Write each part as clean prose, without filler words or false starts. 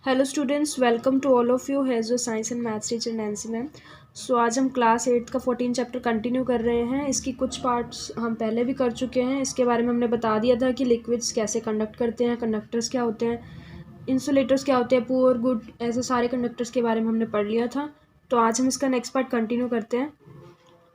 Hello students, welcome to all of you has your science and maths teacher Nancy ma'am. So आज हम class 8 का 14 chapter continue कर रहे हैं। इसकी कुछ पार्ट्स हम पहले भी कर चुके हैं। इसके बारे में हमने बता दिया था कि लिक्विड्स कैसे कंडक्ट करते हैं, कंडक्टर्स क्या होते हैं, इंसुलेटर्स क्या होते हैं, पुअर गुड, ऐसे सारे कंडक्टर्स के बारे में हमने पढ़ लिया था। तो आज हम इसका नेक्स्ट पार्ट कंटिन्यू करते हैं।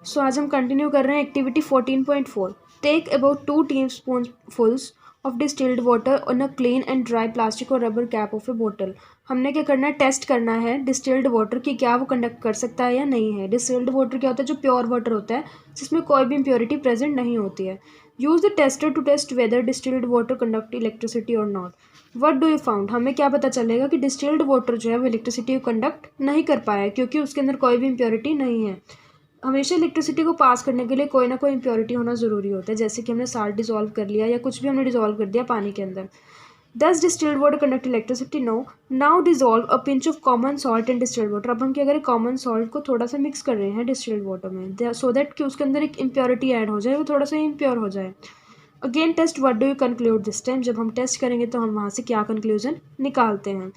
सो आज हम कंटिन्यू कर रहे हैं activity 14.4। Take about 2 teaspoonfuls of distilled water on a clean and dry plastic और रबर कैप ऑफ ए बोतल। हमने क्या करना है, टेस्ट करना है डिस्टिल्ड वाटर की क्या वो कंडक्ट कर सकता है या नहीं है। डिस्टिल्ड वाटर क्या होता है, जो प्योर वाटर होता है जिसमें कोई भी इम्प्योरिटी प्रेजेंट नहीं होती है। Use the tester to test whether distilled water conduct electricity और not. What do you found, हमें क्या पता चलेगा कि डिस्टिल्ड वाटर जो है वो इलेक्ट्रिसिटी को कंडक्ट नहीं कर पाया क्योंकि उसके अंदर कोई भी इम्प्योरिटी नहीं है। हमेशा इलेक्ट्रिसिटी को पास करने के लिए कोई ना कोई इम्प्योरिटी होना ज़रूरी होता है, जैसे कि हमने साल्ट डिजोल्व कर लिया या कुछ भी हमने डिजोल्व कर दिया पानी के अंदर। Does distilled water conduct electricity, no. Now dissolve a pinch of common salt and distilled water. अब हम क्या करें, कॉमन सॉल्ट को थोड़ा सा मिक्स कर रहे हैं डिस्टिल्ड वाटर में, सो दैट कि उसके अंदर एक इम्प्योरिटी ऐड हो जाए, वो थोड़ा सा इम्प्योर हो जाए। Again test, what do you conclude this time. जब हम टेस्ट करेंगे तो हम वहाँ से क्या कंक्लूजन निकालते हैं।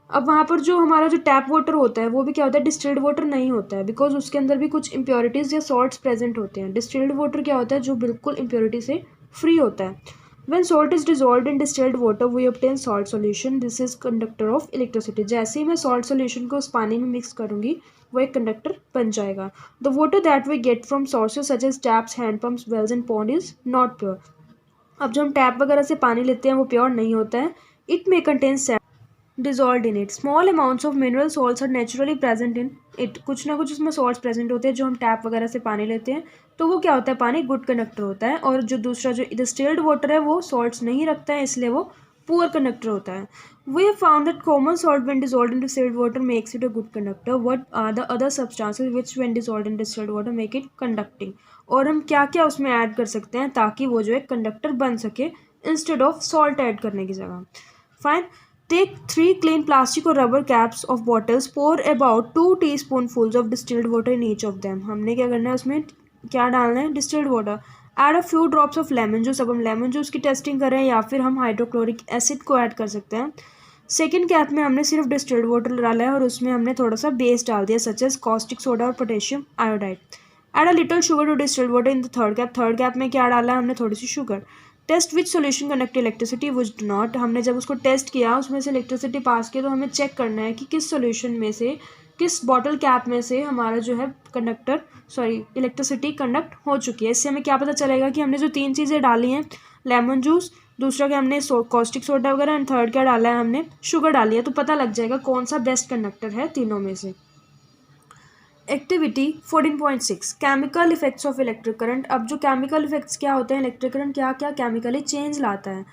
अब वहाँ पर जो हमारा जो टैप वाटर होता है वो भी क्या होता है, डिस्टिल्ड वाटर नहीं होता है, बिकॉज उसके अंदर भी कुछ इम्प्योरिटीज़ या सॉल्ट्स प्रेजेंट होते हैं। डिस्टिल्ड वाटर क्या होता है, जो बिल्कुल इम्प्योरिटी से फ्री होता है। When salt is dissolved in distilled water, we obtain salt solution. This is conductor of electricity. जैसे ही मैं salt solution को उस पानी में मिक्स करूँगी वो एक कंडक्टर बन जाएगा। The water that we get from sources such as taps, hand pumps, wells and pond is not pure. अब जो हम टैप वगैरह से पानी लेते हैं वो प्योर नहीं होता है। It may contain dissolved in it. Small amounts of mineral salts are naturally present in it. कुछ ना कुछ उसमें salts present होते हैं जो हम टैप वगैरह से पानी लेते हैं, तो वो क्या होता है, पानी गुड कंडक्टर होता है। और जो दूसरा जो डिस्टिल्ड वाटर है वो salts नहीं रखता है, इसलिए वो पुअर कंडक्टर होता है। We have found that common salt when dissolved in distilled water makes it a good conductor. What are the other substances which when dissolved in distilled water make it conducting? और हम क्या क्या उसमें add कर सकते हैं ताकि वो जो है कंडक्टर बन सके इंस्टेड ऑफ सॉल्ट ऐड करने की जगह। Fine. Take 3 clean plastic or rubber caps of bottles. Pour about 2 teaspoonfuls of distilled water in each of them. हमने क्या करना है, उसमें क्या डालना है, distilled water. Add a few drops of lemon juice. अब हम लेमन जूस की टेस्टिंग कर रहे हैं या फिर हम हाइड्रोक्लोरिक एसिड को ऐड कर सकते हैं। सेकेंड कैप में हमने सिर्फ डिस्टिल्ड वाटर डाला है और उसमें हमने थोड़ा सा बेस डाल दिया, सच एज कॉस्टिक सोडा और potassium iodide. Add a little sugar to distilled water in the third cap. Third cap में क्या डाला है, हमने थोड़ी सी sugar. Test which solution conduct electricity which do not. हमने जब उसको टेस्ट किया उसमें से इलेक्ट्रिसिटी पास किया तो हमें चेक करना है कि किस सोल्यूशन में से, किस बॉटल कैप में से हमारा जो है इलेक्ट्रिसिटी कंडक्ट हो चुकी है। इससे हमें क्या पता चलेगा कि हमने जो 3 चीज़ें डाली हैं, लेमन जूस, दूसरा क्या हमने कॉस्टिक सोडा वगैरह, एंड थर्ड क्या डाला है, हमने शुगर डाली है, तो पता लग जाएगा कौन सा बेस्ट कंडक्टर है तीनों में से। Activity 14.6, chemical effects of electric current. अब जो केमिकल इफेक्ट्स क्या होते हैं, इलेक्ट्रिक करंट क्या क्या केमिकली चेंज लाता है।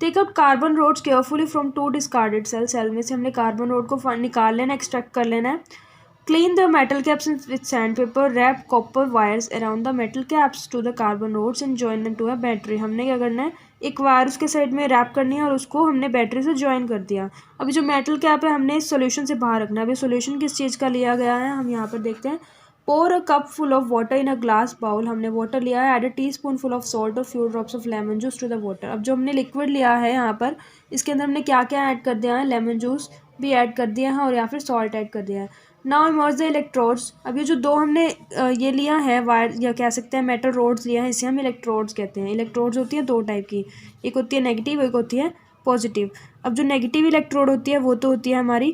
Take out carbon rods carefully from 2 discarded cell. Cell में से हमने कार्बन रोड को निकाल लेना, एक्सट्रैक्ट कर लेना है। Clean the metal caps with sandpaper. Wrap copper wires around the metal caps to the carbon rods and join them to a battery. हमने क्या करना है, एक वायर उसके साइड में रैप करनी है और उसको हमने बैटरी से ज्वाइन कर दिया। अभी जो मेटल कैप है हमने इस सोल्यूशन से बाहर रखना है। अभी सोल्यूशन किस चीज़ का लिया गया है, हम यहाँ पर देखते हैं। Pour a cup full of water in a glass bowl. हमने वाटर लिया है। Add a teaspoon full of salt और few drops of lemon juice to the water. अब जो हमने लिक्विड लिया है यहाँ पर, इसके अंदर हमने क्या क्या ऐड कर दिया है, लेमन जूस भी ऐड कर दिया है और या फिर सॉल्ट ऐड कर दिया है। Now emerge the electrodes. अब ये जो दो हमने ये लिया है वायर, या कह सकते हैं मेटल रोड्स लिया है, इसे हम इलेक्ट्रोड्स कहते हैं। इलेक्ट्रोड्स होती हैं 2 टाइप की, एक होती है नेगेटिव, एक होती है पॉजिटिव। अब जो नेगेटिव इलेक्ट्रोड होती है वो तो होती है हमारी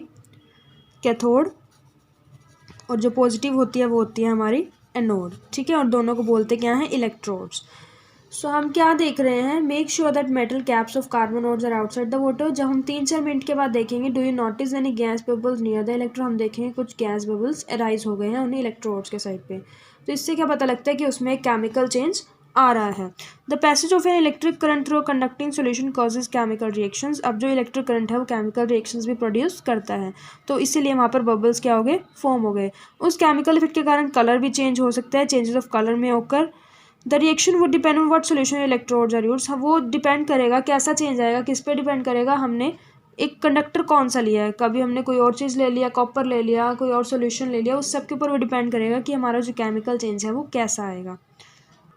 कैथोड, और जो पॉजिटिव होती है वो होती है हमारी एनोड, ठीक है। और दोनों को बोलते क्या हैं, इलेक्ट्रोड्स। सो हम क्या देख रहे हैं, make sure that metal caps of carbon rods are outside the water. जब हम 3-4 मिनट के बाद देखेंगे, do you notice any gas bubbles near the electrode. हम देखेंगे कुछ गैस बबल्स अराइज हो गए हैं उन्हीं इलेक्ट्रोड्स के साइड पे, तो इससे क्या पता लगता है कि उसमें एक केमिकल चेंज आ रहा है। The passage of an electric current through conducting solution causes chemical reactions. अब जो इलेक्ट्रिक करंट है वो केमिकल रिएक्शंस भी प्रोड्यूस करता है, तो इसीलिए वहाँ पर बबल्स क्या हो गए, फॉर्म हो गए। उस केमिकल इफेक्ट के कारण कलर भी चेंज हो सकता है, चेंजेस ऑफ कलर में होकर। The reaction would depend on what solution electrodes are used. वो डिपेंड करेगा, कैसा चेंज आएगा, किस पे डिपेंड करेगा, हमने एक कंडक्टर कौन सा लिया है। कभी हमने कोई और चीज़ ले लिया, कॉपर ले लिया, कोई और सोल्यूशन ले लिया, उस सब के ऊपर वो डिपेंड करेगा कि हमारा जो केमिकल चेंज है वो कैसा आएगा।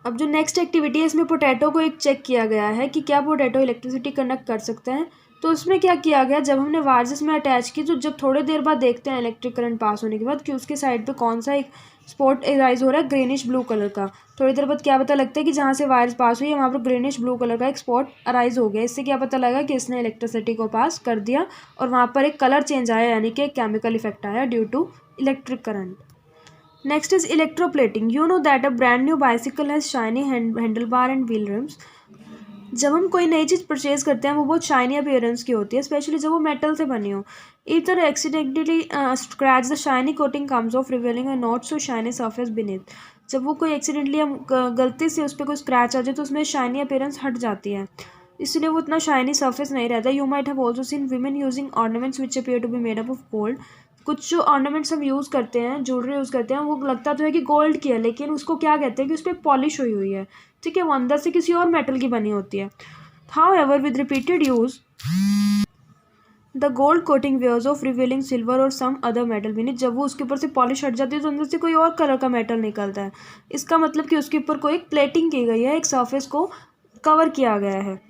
अब जो नेक्स्ट एक्टिविटी है, इसमें पोटैटो को एक चेक किया गया है कि क्या पोटैटो इलेक्ट्रिसिटी कंडक्ट कर सकता है। तो उसमें क्या किया गया, जब हमने वायर्स इसमें अटैच की तो जब थोड़ी देर बाद देखते हैं इलेक्ट्रिक करंट पास होने के बाद कि उसके साइड पे कौन सा एक स्पॉट एराइज हो रहा है ग्रेनिश ब्लू कलर का। थोड़ी देर बाद क्या पता लगता है कि जहाँ से वायर्स पास हुई है वहाँ पर ग्रेनिश ब्लू कलर का एक स्पॉट अराइज हो गया। इससे क्या पता लगा कि इसने इलेक्ट्रिसिटी को पास कर दिया और वहाँ पर एक कलर चेंज आया, यानी कि एक केमिकल इफेक्ट आया due to electric current. Next is electroplating. You know that a brand new bicycle has shiny handlebar and wheel rims. जब हम कोई नई चीज़ परचेज करते हैं वो बहुत शाइनी अपीयरेंस की होती है, स्पेशली जब वो मेटल से बनी हो। इधर accidentally scratch the shiny coating comes of revealing a not so shiny surface beneath. जब वो कोई एक्सीडेंटली हम गलती से उस पर कोई स्क्रैच आ जाए तो उसमें शाइनी अपीयरेंस हट जाती है, इसलिए वो इतना शाइनी सरफेस नहीं रहता। You might have also seen women using ornaments which appear to be made up of gold. कुछ जो ऑर्नामेंट्स हम यूज़ करते हैं, ज्वेलरी यूज़ करते हैं, वो लगता तो है कि गोल्ड की है, लेकिन उसको क्या कहते हैं कि उस पर पॉलिश हुई हुई है, ठीक है, वो अंदर से किसी और मेटल की बनी होती है। However, with repeated use, the gold coating wears off, revealing silver or some other metal beneath। जब वो उसके ऊपर से पॉलिश हट जाती है तो अंदर से कोई और कलर का मेटल निकलता है। इसका मतलब कि उसके ऊपर कोई एक प्लेटिंग की गई है, एक सरफेस को कवर किया गया है।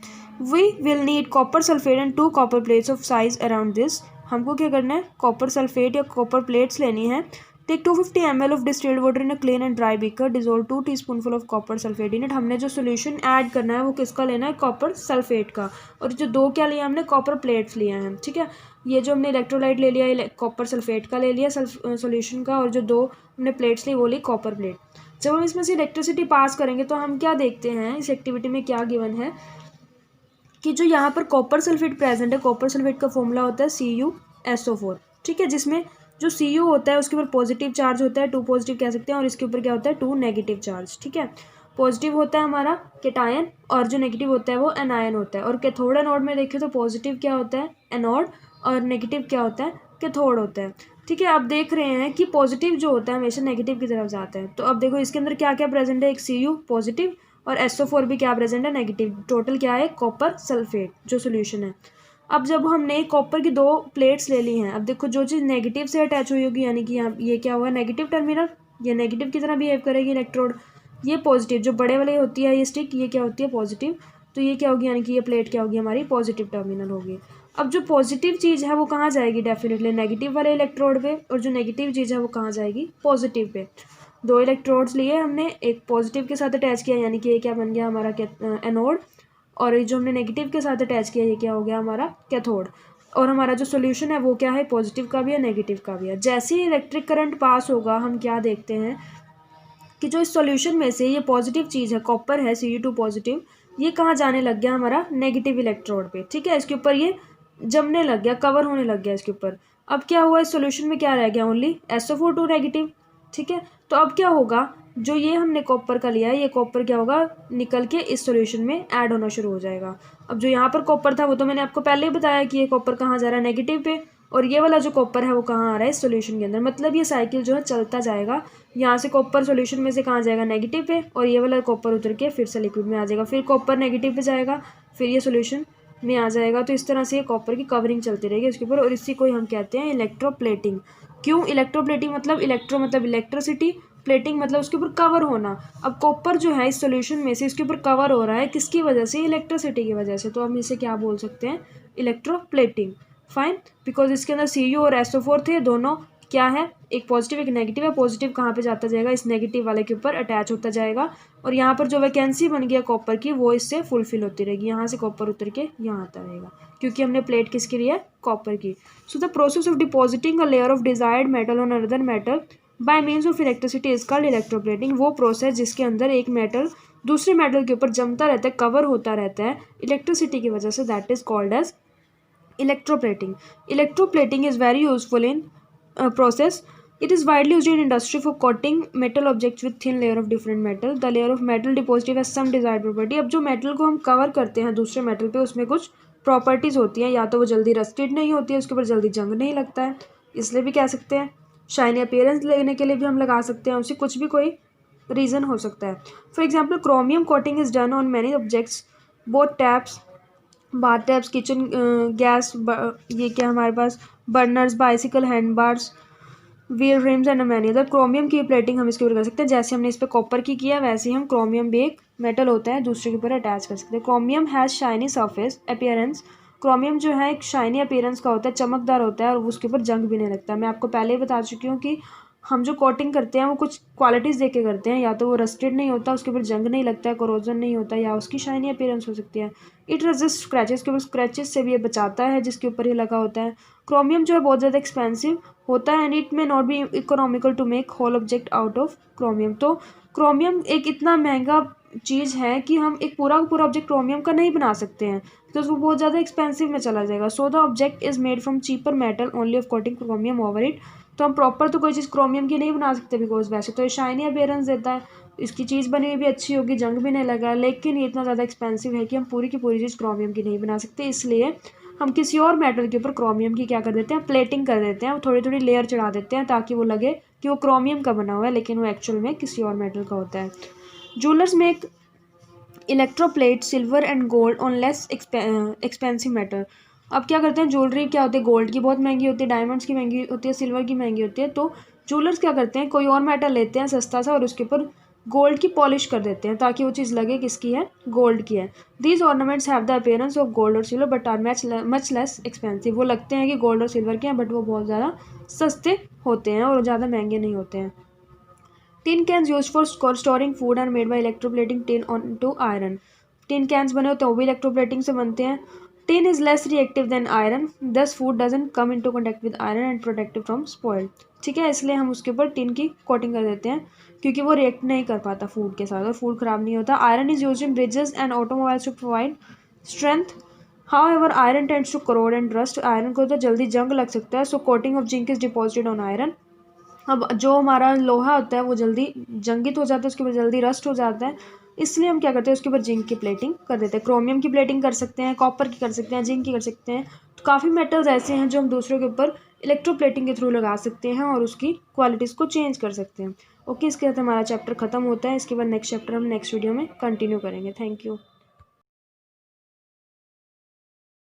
We will need copper sulfate and 2 copper plates of size around this। हमको क्या करना है, कॉपर सल्फेट या कॉपर प्लेट्स लेनी है। Take 250 ml of distilled water in a clean and dry beaker, dissolve 2 teaspoonful of copper sulfate in it। हमने जो solution add करना है वो किसका लेना है, कॉपर सल्फेट का। और जो दो क्या लिया हमने, कॉपर प्लेट्स लिए हैं, ठीक है। ये जो हमने इलेक्ट्रोलाइट ले लिया कॉपर सल्फेट का ले लिया सोल्यूशन का, और जो दो हमने प्लेट्स ली वो ली कॉपर प्लेट। जब हम इसमें से इलेक्ट्रिसिटी पास करेंगे तो हम क्या देखते हैं, इस एक्टिविटी में क्या गिवन है कि जो यहाँ पर कॉपर सल्फेट प्रेजेंट है, कॉपर सल्फेट का फॉर्मूला होता है CuSO4, ठीक है, जिसमें जो Cu होता है उसके ऊपर पॉजिटिव चार्ज होता है, 2 पॉजिटिव कह सकते हैं, और इसके ऊपर क्या होता है 2 नेगेटिव चार्ज, ठीक है। पॉजिटिव होता है हमारा कैटायन और जो नेगेटिव होता है वो एनायन होता है। और कैथोड एनोड में देखें तो पॉजिटिव क्या होता है, एनोड, और नेगेटिव क्या होता है, कैथोड होता है, ठीक है। अब देख रहे हैं कि पॉजिटिव जो होता है हमेशा नेगेटिव की तरफ जाता है। तो अब देखो इसके अंदर क्या क्या प्रेजेंट है, एक Cu पॉजिटिव और SO4 भी क्या प्रेजेंट है, नेगेटिव। टोटल क्या है, कॉपर सल्फेट जो सोल्यूशन है। अब जब हमने कॉपर की 2 प्लेट्स ले ली हैं, अब देखो जो चीज़ नेगेटिव से अटैच हुई होगी, यानी कि यहाँ ये क्या हुआ, नेगेटिव टर्मिनल, ये नेगेटिव की तरह बिहेव करेगी इलेक्ट्रोड। ये पॉजिटिव जो बड़े वाले होती है ये स्टिक, ये क्या होती है पॉजिटिव, तो ये क्या होगी, यानी कि ये प्लेट क्या होगी हमारी, पॉजिटिव टर्मिनल होगी। अब जो पॉजिटिव चीज़ है वो कहाँ जाएगी, डेफिनेटली नेगेटिव वाले इलेक्ट्रोड पे, और जो नेगेटिव चीज़ है वो कहाँ जाएगी, पॉजिटिव पे। 2 इलेक्ट्रोड्स लिए हमने, एक पॉजिटिव के साथ अटैच किया, यानी कि ये क्या बन गया हमारा एनोड, और ये जो हमने नेगेटिव के साथ अटैच किया ये क्या हो गया हमारा कैथोड। और हमारा जो सोल्यूशन है वो क्या है, पॉजिटिव का भी है नेगेटिव का भी है। जैसे ही इलेक्ट्रिक करंट पास होगा हम क्या देखते हैं कि जो इस सॉल्यूशन में से ये पॉजिटिव चीज़ है, कॉपर है Cu2 पॉजिटिव, ये कहाँ जाने लग गया हमारा, नेगेटिव इलेक्ट्रोड पे, ठीक है। इसके ऊपर ये जमने लग गया, कवर होने लग गया इसके ऊपर। अब क्या हुआ, इस सॉल्यूशन में क्या रह गया, ओनली SO4 2 नेगेटिव, ठीक है। तो अब क्या होगा, जो ये हमने कॉपर का लिया है ये कॉपर क्या होगा, निकल के इस सॉल्यूशन में ऐड होना शुरू हो जाएगा। अब जो यहाँ पर कॉपर था वो तो मैंने आपको पहले ही बताया कि ये कॉपर कहाँ जा रहा है, नेगेटिव पे, और ये वाला जो कॉपर है वो कहाँ आ रहा है, इस सॉल्यूशन के अंदर। मतलब ये साइकिल जो है चलता जाएगा, यहाँ से कॉपर सॉल्यूशन में से कहाँ जाएगा, नेगेटिव पे, और ये वाला कॉपर उतर के फिर से लिक्विड में आ जाएगा, फिर कॉपर नेगेटिव पे जाएगा, फिर ये सॉल्यूशन में आ जाएगा। तो इस तरह से ये कॉपर की कवरिंग चलती रहेगी उसके ऊपर, और इसी को हम कहते हैं इलेक्ट्रोप्लेटिंग। क्यों इलेक्ट्रोप्लेटिंग, मतलब इलेक्ट्रो मतलब इलेक्ट्रिसिटी, प्लेटिंग मतलब उसके ऊपर कवर होना। अब कॉपर जो है इस सॉल्यूशन में से इसके ऊपर कवर हो रहा है, किसकी वजह से, इलेक्ट्रिसिटी की वजह से। तो हम इसे क्या बोल सकते हैं, इलेक्ट्रोप्लेटिंग। फाइन, बिकॉज इसके अंदर Cu और SO4 थे, दोनों क्या है, एक पॉजिटिव एक नेगेटिव है। पॉजिटिव कहाँ पे जाता जाएगा, इस नेगेटिव वाले के ऊपर अटैच होता जाएगा, और यहाँ पर जो वैकेंसी बन गया कॉपर की वो इससे फुलफिल होती रहेगी, यहाँ से कॉपर उतर के यहाँ आता रहेगा, क्योंकि हमने प्लेट किसकी ली है, कॉपर की। So the process of depositing a layer of desired metal on another metal by means of electricity is called electroplating. वो प्रोसेस जिसके अंदर एक मेटल दूसरे मेटल के ऊपर जमता रहता है, कवर होता रहता है इलेक्ट्रिसिटी की वजह से, that is called as electroplating. Electroplating is very useful in process. It is widely used in industry for coating metal objects with thin layer of different metal. The layer of metal deposited has some desired property. अब जो metal को हम cover करते हैं दूसरे metal पे, उसमें कुछ प्रॉपर्टीज़ होती हैं, या तो वो जल्दी रस्टेड नहीं होती है, उसके ऊपर जल्दी जंग नहीं लगता है, इसलिए भी कह सकते हैं। शाइनी अपीयरेंस लेने के लिए भी हम लगा सकते हैं उसे, कुछ भी कोई रीज़न हो सकता है। For example chromium coating is done on many objects, both taps, bath taps, kitchen gas, ये क्या हमारे पास, burners, bicycle hand bars, wheel rims and many other. Chromium की प्लेटिंग हम इसके ऊपर कर सकते हैं, जैसे हमने इस पर कॉपर की किया वैसे ही हम क्रोमियम भी एक मेटल होता है दूसरे के ऊपर अटैच कर सकते हैं। Chromium has shiny surface appearance chromium जो है एक शाइनी अपीयरेंस का होता है, चमकदार होता है और उसके ऊपर जंग भी नहीं लगता। मैं आपको पहले ही बता चुकी हूँ कि हम जो कोटिंग करते हैं वो कुछ क्वालिटीज़ देख के करते हैं, या तो वो रस्टेड नहीं होता, उसके ऊपर जंग नहीं लगता है, कोरोजन नहीं होता, या उसकी शाइनी अपीयरेंस हो सकती है। इट रेजिस्ट स्क्रैचेस, के ऊपर स्क्रैचेस से भी ये बचाता है जिसके ऊपर ये लगा होता है। क्रोमियम जो है बहुत ज़्यादा एक्सपेंसिव होता है and it may not be economical to make whole object out of chromium. तो क्रोमियम एक इतना महंगा चीज़ है कि हम एक पूरा का पूरा ऑब्जेक्ट क्रोमियम का नहीं बना सकते हैं, तो वो बहुत ज़्यादा एक्सपेंसिव में चला जाएगा। So the object is made from cheaper metal only of coating chromium over it. तो हम प्रॉपर तो कोई चीज़ क्रोमियम की नहीं बना सकते, बिकॉज वैसे तो ये शाइनी अपीयरेंस देता है, इसकी चीज़ बनी हुई भी अच्छी होगी, जंग भी नहीं लगा, लेकिन ये इतना ज़्यादा एक्सपेंसिव है कि हम पूरी की पूरी चीज़ क्रोमियम की नहीं बना सकते। इसलिए हम किसी और मेटल के ऊपर क्रोमियम की क्या कर देते हैं, प्लेटिंग कर देते हैं, थोड़ी थोड़ी लेयर चढ़ा देते हैं ताकि वो लगे कि वो क्रोमियम का बना हुआ है, लेकिन वो एक्चुअल में किसी और मेटल का होता है। जूलर्स में एक electroplate silver and gold on less expensive metal. अब क्या करते हैं, ज्वेलरी क्या होती है, गोल्ड की बहुत महंगी होती है, डायमंड्स की महंगी होती है, सिल्वर की महंगी होती है। तो ज्वेलर्स क्या करते हैं, कोई और मेटल लेते हैं सस्ता सा और उसके ऊपर गोल्ड की पॉलिश कर देते हैं ताकि वो चीज़ लगे किसकी है, गोल्ड की है। These ornaments have the appearance of gold और silver but are much less expensive. वो लगते हैं कि गोल्ड और सिल्वर के हैं बट वो बहुत ज़्यादा सस्ते होते हैं और ज़्यादा महंगे नहीं होते हैं। Tin cans use for storing food are made by electroplating tin on to iron. Tin cans बने होते हैं वो भी इलेक्ट्रोप्लेटिंग से बनते हैं। Tin is less reactive than iron, thus food doesn't come into contact with iron and protective from spoil. ठीक है, इसलिए हम उसके ऊपर टिन की कोटिंग कर देते हैं क्योंकि वो रिएक्ट नहीं कर पाता फूड के साथ और फूड खराब नहीं होता। Iron is use in bridges and automobiles to provide strength. However iron tends to corrode and rust. Iron को तो जल्दी जंग लग सकता है, so coating of zinc is deposited on iron. अब जो हमारा लोहा होता है वो जल्दी जंगित हो जाता है, उसके ऊपर जल्दी रस्ट हो जाता है, इसलिए हम क्या करते हैं, उसके ऊपर जिंक की प्लेटिंग कर देते हैं। क्रोमियम की प्लेटिंग कर सकते हैं, कॉपर की कर सकते हैं, जिंक की कर सकते हैं। तो काफ़ी मेटल्स ऐसे हैं जो हम दूसरों के ऊपर इलेक्ट्रोप्लेटिंग के थ्रू लगा सकते हैं और उसकी क्वालिटीज़ को चेंज कर सकते हैं। ओके, इसके साथ हमारा चैप्टर खत्म होता है। इसके बाद नेक्स्ट चैप्टर हम नेक्स्ट वीडियो में कंटिन्यू करेंगे। Thank you.